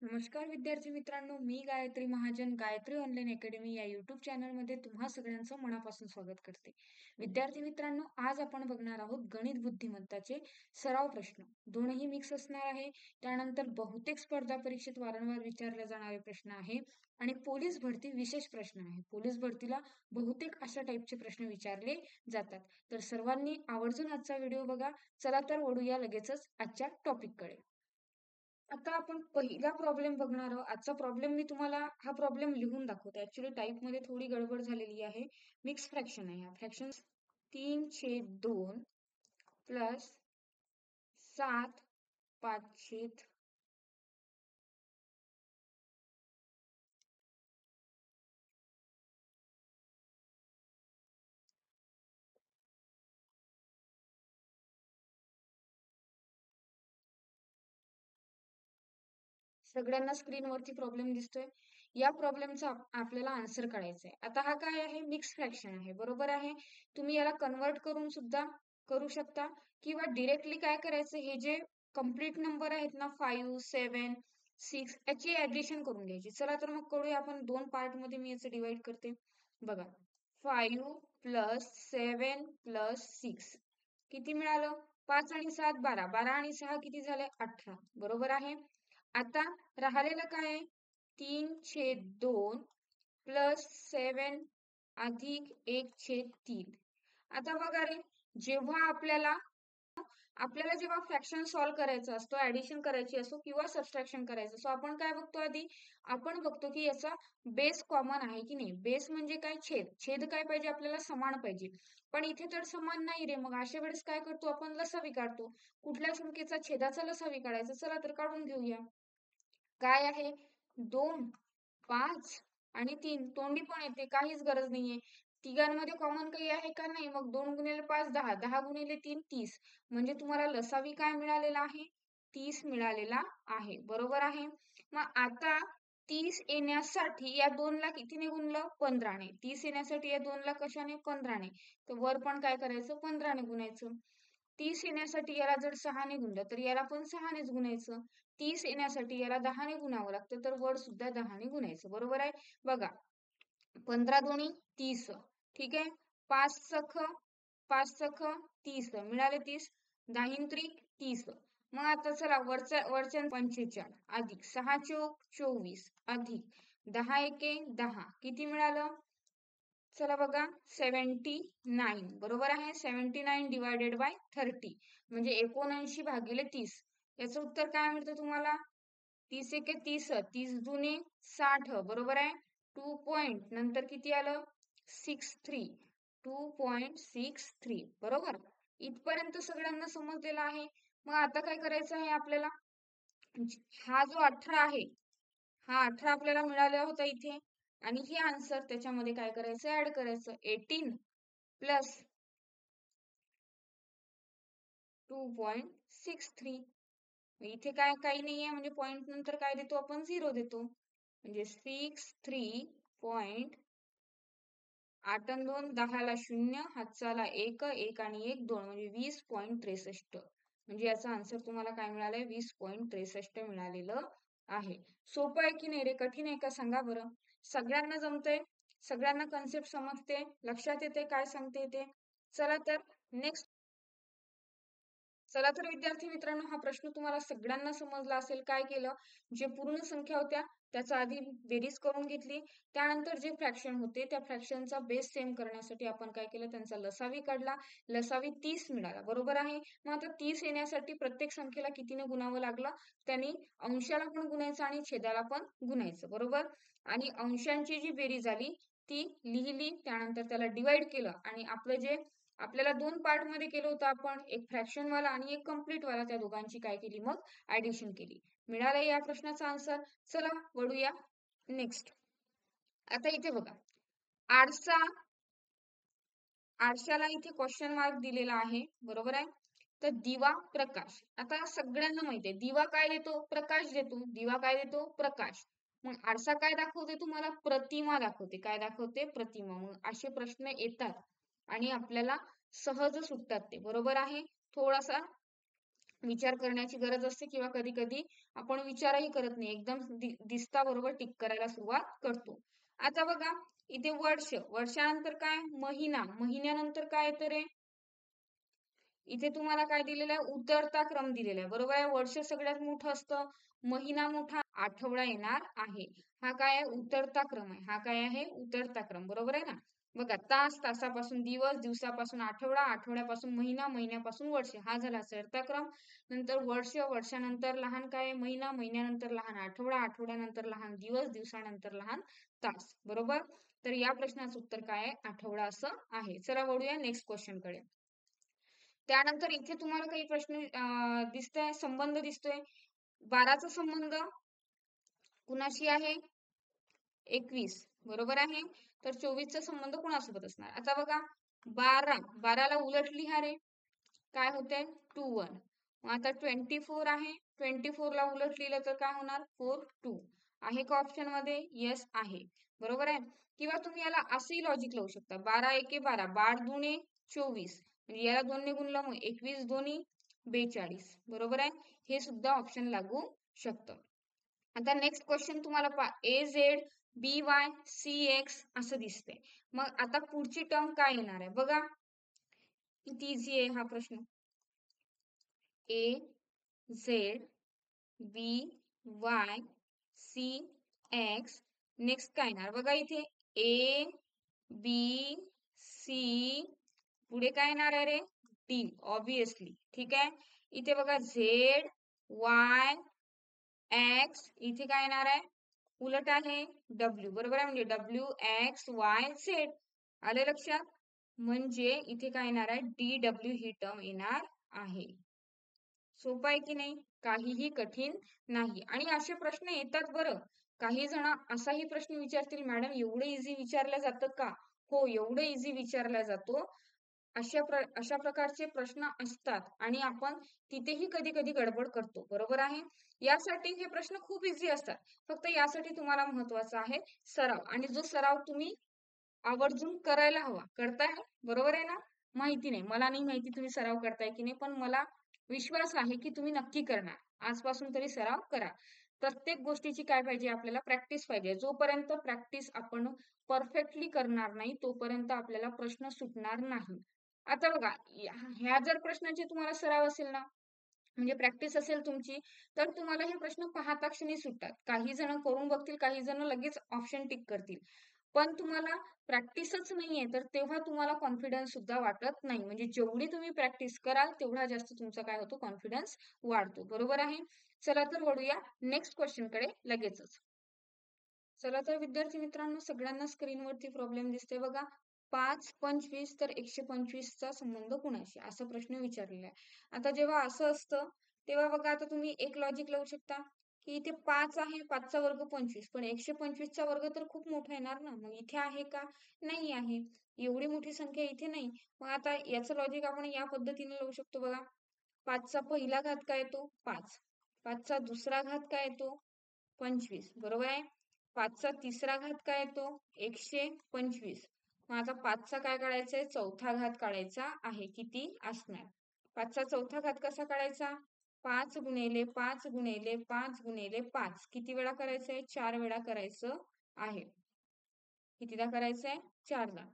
नमस्कार विद्यार्थी मित्रांनो, मी गायत्री महाजन गायत्री ऑनलाईन अकॅडमी या युट्यूब चॅनलमध्ये तुम्हा सगळ्यांचं मनापासून स्वागत करते. विद्यार्थी मित्रांनो, आज आपण बघणार आहोत गणित बुद्धिमत्ताचे सराव प्रश्न. दोनही मिक्स असणार आहे. त्यानंतर बहुतेक स्पर्धा परीक्षेत वारंवार विचारले जाणारे प्रश्न आहे आणि पोलीस भरती विशेष प्रश्न आहे. पोलीस भरतीला बहुतेक अशा टाईपचे प्रश्न विचारले जातात. तर सर्वांनी आवर्जून आजचा व्हिडिओ बघा. चला तर वळूया लगेचच आजच्या टॉपिककडे. आता आपण पहिला प्रॉब्लेम बघणार आहोत. आजचा प्रॉब्लेम मी तुम्हाला हा प्रॉब्लेम लिहून दाखवते. ऍक्च्युली टाईप मध्ये थोडी गडबड झालेली आहे. मिक्स फ्रॅक्शन आहे. हा फ्रॅक्शन 3/2 प्लस 7/5 सगळ्यांना स्क्रीनवरती प्रॉब्लेम दिसतोय. या प्रॉब्लेमचा आपल्याला आन्सर काढायचा आहे. आता हा काय आहे? मिक्स फ्रॅक्शन आहे. बरोबर आहे. तुम्ही याला कन्वर्ट करून सुद्धा करू शकता किंवा डिरेक्टली काय करायचं, हे जे कंप्लीट नंबर आहेत ना 5, 7, 6 याची ऍडिशन करून घ्यायची. चला तर मग करूया आपण. दोन पार्ट मध्ये मी याचं डिवाइड करते. बघा, 5 प्लस 7 प्लस 6 किती मिळालं? 5 आणि 7 12. 12 आणि 6 किती झाले? 18. बरोबर आहे. आता राहिलेलं काय आहे? 3/2 प्लस 7 अधिक 1/3. आता बघा रे, जेव्हा आपल्याला जेव्हा फ्रॅक्शन सॉल्व्ह करायचं असतो, ऍडिशन करायची असो किंवा सबट्रॅक्शन करायचं असो, आपण काय बघतो आधी? आपण बघतो की याचा बेस कॉमन आहे की नाही. बेस म्हणजे काय? छेद. छेद काय पाहिजे आपल्याला? समान पाहिजे. पण इथे तर समान नाही रे. मग अशा वेळेस काय करतो आपण? लसावी काढतो. कुठल्या संख्येचा छेदाचा लसावी काढायचा? चला तर काढून घेऊया. काय आहे? 2, 5 आणि 3. तोंडी पण येते, काहीच गरज नाहीये. तिघांमध्ये कॉमन काही आहे का? नाही. मग 2 गुणिले 5 10, 10 गुणिले 3 30. म्हणजे तुम्हाला लसावी काय मिळालेला आहे? 30 मिळालेला आहे. बरोबर आहे. मग आता 30 येण्यासाठी या 2 ला कितीने गुणलं? 15 ने. 30 येण्यासाठी या 2 ला कशाने? 15 ने. तर वर पण काय करायचं? 15 ने गुणायचं. 30 येण्यासाठी याला जर 6 ने गुणलं तर याला पण 6 नेच गुणायचं. 30 येण्यासाठी याला 10 ने गुणावं लागतं, तर वर सुद्धा 10 ने गुणायचं. बरोबर आहे. बघा, 15 दोन्ही 30. ठीक आहे. 5 सख 30 मिळाले 30. 10 त्रिक 30. मग आता चला वरच्या 45 अधिक 6 चोक 24 अधिक 10 एके 10 किती मिळालं? चला बघा, 79. बरोबर आहे. 79 डिवायडेड बाय 30 म्हणजे 79 भागिले 30. याचं उत्तर काय मिळतं तुम्हाला? 30 एके 30, 30 दुने 60. बरोबर आहे. 2 पॉइंट नंतर किती आलं? 63. 2.63. बरोबर. इथपर्यंत सगळ्यांना समजलेलं आहे. मग आता काय करायचं आहे आपल्याला? हा जो 18 आहे, हा 18 आपल्याला मिळाला होता इथे, आणि हे आन्सर त्याच्यामध्ये काय करायचं? ऍड करायचं. 18 प्लस 2.63. इथे काय काही नाहीये, म्हणजे पॉइंट नंतर काय देतो आपण? 0 देतो. म्हणजे 63 पॉइंट 8 आणि 2 10 ला 0, हातचाला 1, 1 आणि 1 2 म्हणजे 20.63. म्हणजे याचा आन्सर तुम्हाला काय मिळालंय? 20.63 मिळालेलं आहे. सोपं आहे की नाही रे? कठीण आहे का? सांगा बरं. सगळ्यांना जमतंय? सगळ्यांना कन्सेप्ट समजते? लक्षात येते काय सांगते ते? चला तर नेक्स्ट. चला तर विद्यार्थी मित्रांनो, हा प्रश्न तुम्हाला सगळ्यांना समजला असेल. काय केलं? जे पूर्ण संख्या होत्या त्याचा आधी बेरीज करून घेतली. त्यानंतर जे फ्रॅक्शन होते त्या फ्रॅक्शनचा बेस सेम करण्यासाठी आपण काय केलं? त्यांचा लसावी काढला. लसावी 30 मिळाला. बरोबर आहे. मग आता 30 येण्यासाठी प्रत्येक संख्येला कितीने गुणावं लागलं? त्यांनी अंशाला पण गुणायचं आणि छेदाला पण गुणायचं. बरोबर. आणि अंशांची जी बेरीज आली ती लिहिली, त्यानंतर त्याला डिवाइड केलं आणि आपलं जे आपल्याला दोन पार्ट मध्ये केलं होतं आपण, एक फ्रॅक्शन वाला आणि एक कंप्लीट वाला, त्या दोघांची काय केली? मग ऍडिशन केली. मिळालं या प्रश्नाचा आन्सर. चला वळूया नेक्स्ट. आता इथे बघा, आरशाला इथे क्वेश्चन मार्क दिलेला आहे. बरोबर आहे. तर दिवा प्रकाश. आता सगळ्यांना माहिती आहे दिवा काय देतो? प्रकाश देतो. दिवा काय देतो? प्रकाश. मग आरसा काय दाखवते? तुम्हाला प्रतिमा दाखवते. काय दाखवते? प्रतिमा. मग असे प्रश्न येतात आणि आपल्याला सहज सुटतात ते. बरोबर आहे. थोडासा विचार करण्याची गरज असते किंवा कधी कधी आपण विचारही करत नाही, एकदम दिसता बरोबर टिक करायला सुरुवात करतो. आता बघा इथे वर्ष, वर्षानंतर काय महिना, महिन्यानंतर काय येतं रे? इथे तुम्हाला काय दिलेलं आहे? उतरता क्रम दिलेला आहे, बरोबर आहे. वर्ष सगळ्यात मोठं असतं, महिना मोठा, आठवडा येणार आहे. हा काय आहे? उतरता क्रम आहे. हा काय आहे? उतरता क्रम, बरोबर आहे ना. बघा तास, तासापासून दिवस, दिवसापासून आठवडा, आठवड्यापासून महिना, महिन्यापासून वर्ष, हा झाला चढता क्रम. नंतर वर्ष, वर्षानंतर लहान काय आहे? महिना, महिन्यानंतर लहान आठवडा, आठवड्यानंतर लहान दिवस, दिवसानंतर लहान तास, बरोबर. तर या प्रश्नाचं उत्तर काय आहे? आठवडा असं आहे. चला वळूया नेक्स्ट क्वेश्चन कडे. त्यानंतर इथे तुम्हाला काही प्रश्न दिसतंय, संबंध दिसतोय. 12चा संबंध कुणाशी आहे? 21, बरोबर आहे. तर 24चा संबंध कुणासोबत असणार? आता बघा 12, 12ला उलट लिहा रे. काय होते? 2 1. मग आता 24 आहे, 24 ला उलट लिहिलं तर काय होणार? 4 2. आहे का ऑप्शन मध्ये? येस आहे, बरोबर आहे. किंवा तुम्ही याला असंही लॉजिक लावू शकता, 12 एके 12, 12 दुणे 24, म्हणजे याला 2 ने गुणलं मग 21 दोन्ही 42, बरोबर आहे. हे सुद्धा ऑप्शन लागू शकतं. आता नेक्स्ट क्वेश्चन तुम्हाला A Z B Y C X असं दिसतंय. मग आता पुढची टर्म काय येणार आहे बघा, किती इझी आहे हा प्रश्न. A Z B Y C X, next काय येणार बघा इथे ए बी सी, पुढे काय येणार आहे रे? D, obviously. ठीक आहे. इथे बघा झेड वाय एक्स, इथे काय येणार आहे? उलट आहे डब्ल्यू, बरोबर आहे. म्हणजे डब्ल्यू एक्स वाय झेड, आले लक्षात. म्हणजे इथे काय येणार आहे? डी डब्ल्यू ही टर्म येणार आहे. सोपं आहे की नाही? काहीही कठीण नाही. आणि असे प्रश्न येतात बरं. काही जण असाही प्रश्न विचारतील, मॅडम एवढं इझी विचारलं जातं का? हो, एवढं इझी विचारला जातो. अशा प्रकारचे प्रश्न असतात आणि आपण तिथेही कधी कधी गडबड करतो, बरोबर आहे. यासाठी हे प्रश्न खूप इझी असतात. फक्त यासाठी तुम्हाला महत्वाचा आहे सराव, आणि जो सराव तुम्ही आवर्जून करायला हवा. करताय, बरोबर आहे ना. माहिती नाही, मला नाही माहिती तुम्ही सराव करताय की नाही, पण मला विश्वास आहे की तुम्ही नक्की करणार. आजपासून तरी सराव करा. प्रत्येक गोष्टीची काय पाहिजे? आपल्याला प्रॅक्टिस पाहिजे. जोपर्यंत प्रॅक्टिस आपण परफेक्टली करणार नाही तोपर्यंत आपल्याला प्रश्न सुटणार नाही. आता बघा ह्या जर प्रश्नांचे तुम्हाला सराव असेल ना, म्हणजे प्रॅक्टिस असेल तुमची, तर तुम्हाला हे प्रश्न पाहता क्षणी सुटतात. काही जण करून बघतील, काही जण लगेच ऑप्शन टिक करतील. पण तुम्हाला प्रॅक्टिसच नाहीये, तर तेव्हा तुम्हाला कॉन्फिडन्स सुद्धा वाटत नाही. म्हणजे जेवढी तुम्ही प्रॅक्टिस कराल तेवढा जास्त तुमचा काय होतो? कॉन्फिडन्स वाढतो, बरोबर आहे. चला तर वळूया नेक्स्ट क्वेश्चन कडे लगेचच. चला तर विद्यार्थी मित्रांनो, सगळ्यांना स्क्रीनवरती प्रॉब्लेम दिसते बघा. 5 25 तर 125 चा संबंध कुणाशी, असा प्रश्न विचारलेला आहे. आता जेव्हा असं असतं तेव्हा बघा, आता तुम्ही एक लॉजिक लावू शकता की इथे 5 आहे, 5 चा वर्ग 25, पण 125 चा वर्ग तर खूप मोठा येणार ना, मग इथे आहे का? नाही आहे. एवढी मोठी संख्या इथे नाही. मग आता याचं लॉजिक आपण या पद्धतीने लावू शकतो बघा. 5 चा पहिला घात काय येतो? 5. 5 चा दुसरा घात काय येतो? 25, बरोबर आहे. 5 चा तिसरा घात काय येतो? 125. मग आता 5 चा काय काढायचा आहे? चौथा घात काढायचा आहे. किती असणार? 5 चा चौथा घात कसा काढायचा? 5 गुणिले 5 गुणिले 5 गुणिले 5. किती वेळा करायचं आहे? 4 वेळा करायचं आहे. कितीदा करायचं आहे? 4दा.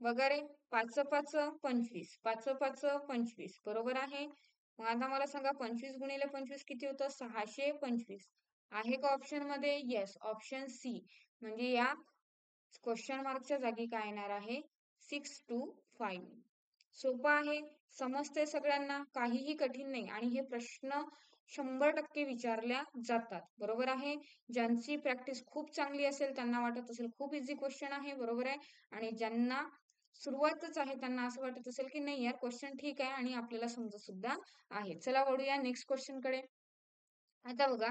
बघा रे, 5 5 25, 5 5 25, बरोबर आहे. मग आता मला सांगा 25 गुणिले 25 किती होतं? 625. आहे का ऑप्शन मध्ये? Yes, option C. म्हणजे या क्वेश्चन मार्कच्या जागी काय येणार आहे? 625. सोपं आहे, समजते सगळ्यांना, काहीही कठीण नाही. आणि हे प्रश्न 100% विचारल्या जातात, बरोबर आहे. ज्यांची प्रॅक्टिस खूप चांगली असेल त्यांना वाटत असेल खूप इझी क्वेश्चन आहे, बरोबर आहे. आणि ज्यांना सुरुवातच आहे त्यांना असं वाटत असेल की नाही यार क्वेश्चन ठीक आहे आणि आपल्याला समजत सुद्धा आहे. चला वळूया नेक्स्ट क्वेश्चन कडे. आता बघा,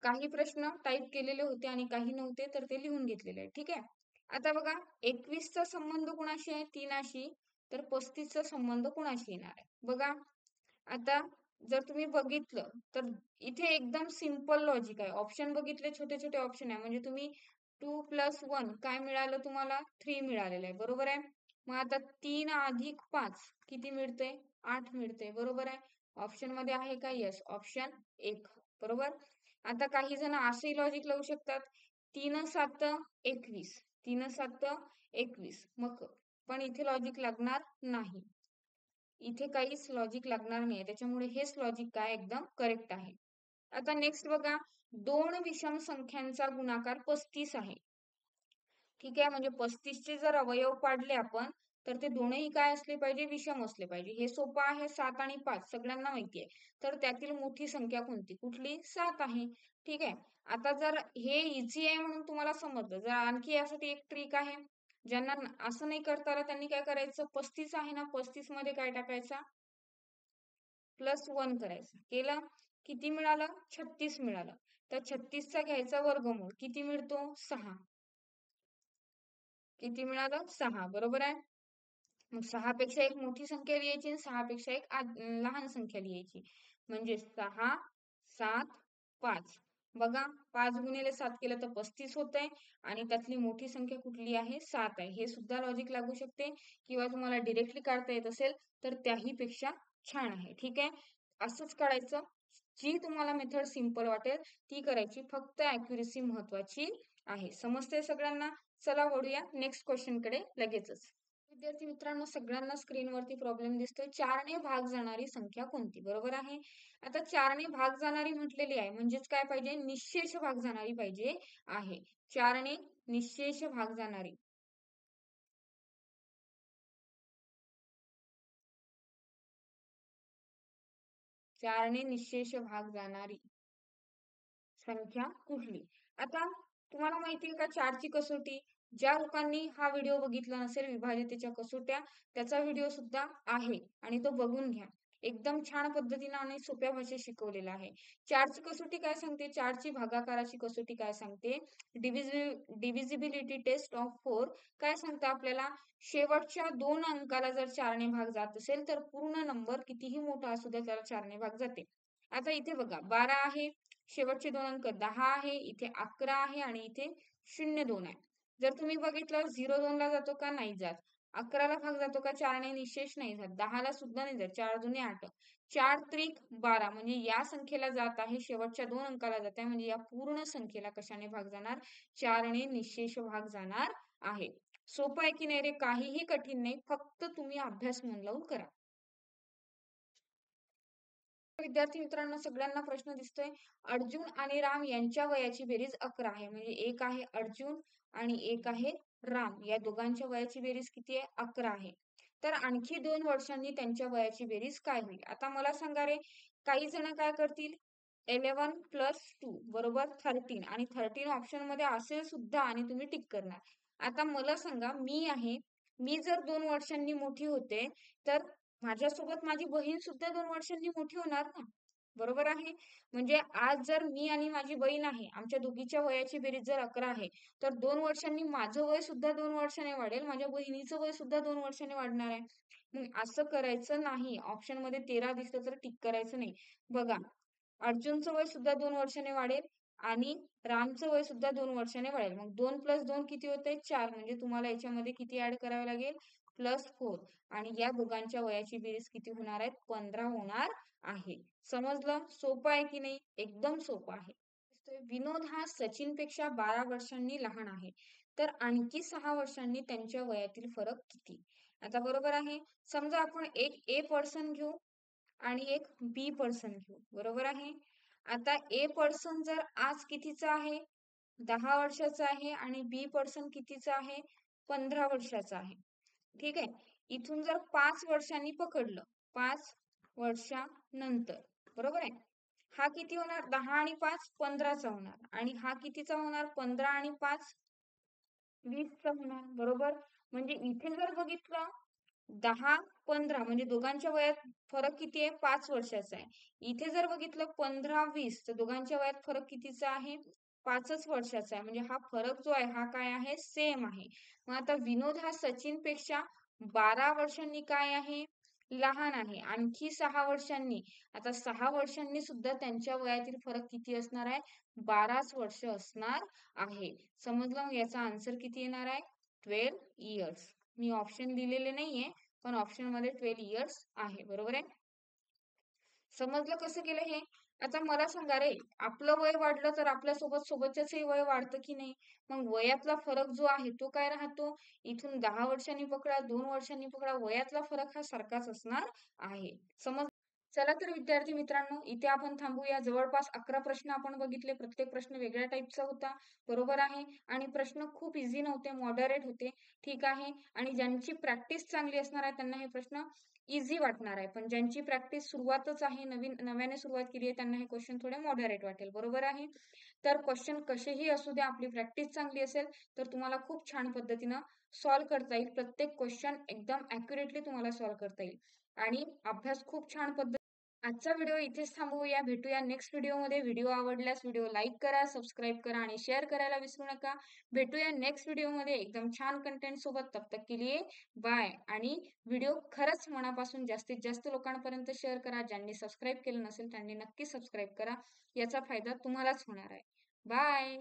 काही प्रश्न टाईप केलेले होते आणि काही नव्हते, तर ते लिहून घेतलेले आहे. ठीक आहे. आता बघा, 21चा संबंध कुणाशी आहे? 3शी. तर 35चा संबंध कुणाशी येणार आहे? बघा, आता जर तुम्ही बघितलं तर इथे एकदम सिंपल लॉजिक आहे. ऑप्शन बघितले, छोटे छोटे ऑप्शन आहे, म्हणजे तुम्ही 2 + 1 काय मिळालं तुम्हाला? 3 मिळालेलं आहे, बरोबर आहे. मग आता 3 + 5 किती मिळते? 8 मिळते, बरोबर आहे. ऑप्शन मध्ये आहे का? यस, ऑप्शन 1, बरोबर. आता काही जण असे लॉजिक लावू शकतात, 3 × 7 = 21, 3 × 7 = 21. मग पण इथे लॉजिक लागणार नाही, इथे काहीच लॉजिक लागणार नाही, त्याच्यामुळे हेच लॉजिक काय एकदम करेक्ट आहे. आता नेक्स्ट बघा, 2 विषम संख्यांचा गुणाकार 35 आहे. ठीक आहे, म्हणजे 35 चे जर अवयव पाडले आपण, तर ते दोनही काय असले पाहिजे? विषम असले पाहिजे. हे सोपं आहे, 7 आणि 5 सगळ्यांना माहिती आहे. तर त्यातील मोठी संख्या कोणती? कुठली? 7 आहे. ठीक आहे. आता जर हे इझी आहे म्हणून तुम्हाला समजलं, जर आणखी यासाठी एक ट्रिक आहे. ज्यांना असं नाही करता आलं त्यांनी काय करायचं? 35 आहे ना, 35 मध्ये काय टाकायचा? +1 करायचं. केलं? किती मिळालं? 36 मिळालं. तर 36 चा घ्यायचा वर्गमूळ. किती मिळतो? 6. किती मिळालं? 6, बरोबर आहे. मग 6 पेक्षा एक मोठी संख्या लिहायची आणि 6 पेक्षा एक लहान संख्या लिहायची. म्हणजे 6, 7, 5. बघा, 5 × 7 केलं तर 35 होतंय आणि त्यातली मोठी संख्या कुठली आहे? 7 आहे. हे सुद्धा लॉजिक लागू शकते किंवा तुम्हाला डायरेक्टली काढता येत असेल तर त्याही पेक्षा छान आहे. ठीक आहे. असंच करायचं. जी तुम्हाला मेथड सिंपल वाटेल ती करायची. फक्त ॲक्युरसी महत्वाची आहे. समजतंय सगळ्यांना? चला वळूया नेक्स्ट क्वेश्चन कडे लगेचच. विद्यार्थी मित्रांनो, सगळ्यांना स्क्रीनवरती प्रॉब्लेम दिसतोय. 4 ने भाग जाणारी संख्या कोणती? बरोबर आहे. आता 4 ने भाग जाणारी म्हटलेली आहे, म्हणजेच काय पाहिजे? निश्शेष भाग जाणारी पाहिजे आहे. 4 ने निश्शेष भाग जाणारी. 4 ने निश्शेष भाग जाणारी संख्या कुठली? आता तुम्हाला माहिती आहे का 4 ची कसोटी? ज्या लोकांनी हा व्हिडिओ बघितला नसेल विभाज्यतेच्या कसोट्या, त्याचा व्हिडिओ सुद्धा आहे आणि तो बघून घ्या. एकदम छान पद्धतीने आणि सोप्या भाषेत शिकवलेला आहे. 4 ची कसोटी काय सांगते? 4 ची भागाकाराची कसोटी काय सांगते? डिव्हिजिबिलिटी टेस्ट ऑफ 4 काय सांगते आपल्याला? शेवटच्या 2 अंकाला जर 4 ने भाग जात असेल तर पूर्ण नंबर कितीही मोठा असू द्या त्याला 4 ने भाग जाते. आता इथे बघा 12 आहे, शेवटचे 2 अंक 10 आहे, इथे 11 आहे आणि इथे 02 आहे. जर तुम्ही बघितलं 02 ला जातो का? नाही जात. 11 ला भाग जातो का? 4 ने निश्शेष नाही जात. 10 ला सुद्धा नाही जात. 4 दुने 8. 4 त्रिक 12 म्हणजे या संख्येला जात आहे, शेवटच्या 2 अंकाला जात आहे, म्हणजे या पूर्ण संख्येला कशाने भाग जाणार? 4 ने निश्शेष भाग जाणार आहे. सोपं आहे की नाही रे? काहीही कठीण नाही, फक्त तुम्ही अभ्यास मन लावून करा. विद्यार्थी मित्रांनो, सगळ्यांना प्रश्न दिसतोय. अर्जुन आणि राम यांच्या वयाची बेरीज 11 आहे. म्हणजे एक आहे अर्जुन आणि एक आहे राम. या दोघांच्या वयाची बेरीज किती आहे? 11 आहे. तर आणखी 2 वर्षांनी त्यांच्या वयाची बेरीज काय होईल? आता मला सांगा रे, काही जण काय करतील? 11 + 2 बरोबर 13 आणि 13 ऑप्शन मध्ये असेल सुद्धा आणि तुम्ही टिक करणार. आता मला सांगा, मी आहे, मी जर 2 वर्षांनी मोठी होते तर माझ्यासोबत माझी बहीण सुद्धा 2 वर्षांनी मोठी होणार ना, बरोबर आहे. म्हणजे आज जर मी आणि माझी बहीण आहे, आमच्या दोघीच्या वयाची बेरीज जर 11 आहे, तर 2 वर्षांनी माझं वय सुद्धा 2 वर्षाने वाढेल, माझ्या बहिणीचं वय सुद्धा 2 वर्षाने वाढणार आहे. मग असं करायचं नाही. ऑप्शन मध्ये 13 दिसलं तर टिक करायचं नाही. बघा, अर्जुनचं वय सुद्धा 2 वर्षाने वाढेल आणि रामचं वय सुद्धा 2 वर्षाने वाढेल. मग 2 + 2 किती होते? 4. म्हणजे तुम्हाला याच्यामध्ये किती ऍड करावे लागेल? +4. आणि या दोघांच्या वयाची बेरीज किती होणार आहे? 15 होणार आहे. समजलं? सोपं आहे की नाही? एकदम सोपं आहे. विनोद हा सचिन पेक्षा 12 वर्षांनी लहान आहे. तर आणखी 6 वर्षांनी त्यांच्या वयातील फरक किती? आता बरोबर आहे. समजा आपण एक ए पर्सन घेऊ आणि एक बी पर्सन घेऊ. बरोबर आहे. आता ए पर्सन जर आज कितीचा आहे? 10 वर्षाचा आहे आणि बी पर्सन कितीचा आहे? 15 वर्षाचा आहे. ठीक आहे. इथून जर 5 वर्षांनी पकडलं, 5 वर्षानंतर, बरोबर आहे. हा किती होणार? 10 आणि 5 15चा होणार आणि हा कितीचा होणार? 15 आणि 5 20चा होणार, बरोबर. म्हणजे इथे जर बघितलं 10 15 म्हणजे दोघांच्या वयात फरक किती आहे? 5 वर्षाचा आहे. इथे जर बघितलं 15 20 तर दोघांच्या वयात फरक कितीचा आहे? 5च वर्षाचा आहे. म्हणजे हा फरक जो आहे हा काय आहे? सेम आहे. मग आता विनोद हा सचिन पेक्षा 12 वर्षांनी काय आहे? लहान आहे. आणखी 6 वर्षांनी, आता 6 वर्षांनी सुद्धा त्यांच्या वयातील फरक किती असणार आहे? 12च वर्ष असणार आहे. समजलं? मग याचा आन्सर किती येणार आहे? 12 इयर्स. मी ऑप्शन दिलेले नाहीये, पण ऑप्शनमध्ये 12 इयर्स आहे. बरोबर आहे? समजलं कसं केलं हे? आता मला सांगा रे, आपलं वय वाढलं तर आपल्या सोबतच्याचही वय वाढतं की नाही? मग वयातला फरक जो आहे तो काय राहतो? इथून 10 वर्षांनी पकडा, 2 वर्षांनी पकडा, वयातला फरक हा सारखाच असणार आहे. चला तर विद्यार्थी मित्रांनो, इथे आपण थांबूया. जवळपास 11 प्रश्न आपण बघितले. प्रत्येक प्रश्न वेगळ्या टाईपचा होता. बरोबर आहे. आणि प्रश्न खूप इझी नव्हते, मॉडरेट होते. ठीक आहे. आणि ज्यांची प्रॅक्टिस चांगली असणार आहे त्यांना हे प्रश्न इझी वाटणार आहे. पण ज्यांची प्रॅक्टिस सुरुवातच आहे, नव्याने सुरुवात केली आहे, त्यांना हे क्वेश्चन थोडे मॉडरेट वाटेल. बरोबर आहे. तर क्वेश्चन कसेही असू द्या, आपली प्रॅक्टिस चांगली असेल तर तुम्हाला खूप छान पद्धतीनं सॉल्व्ह करता येईल. प्रत्येक क्वेश्चन एकदम ॲक्युरेटली तुम्हाला सॉल्व्ह करता येईल. आणि अभ्यास खूप छान आजचा व्हिडिओ इथेच थांबवूया. भेटूया नेक्स्ट व्हिडिओमध्ये. व्हिडिओ आवडल्यास व्हिडिओ लाईक करा, सबस्क्राईब करा आणि शेअर करायला विसरू नका. भेटूया नेक्स्ट व्हिडिओमध्ये एकदम छान कंटेंट सोबत. तब तक के लिए बाय. आणि व्हिडिओ खरंच मनापासून जास्तीत जास्त लोकांपर्यंत शेअर करा. ज्यांनी सबस्क्राईब केलं नसेल त्यांनी नक्की सबस्क्राईब करा. याचा फायदा तुम्हालाच होणार आहे. बाय.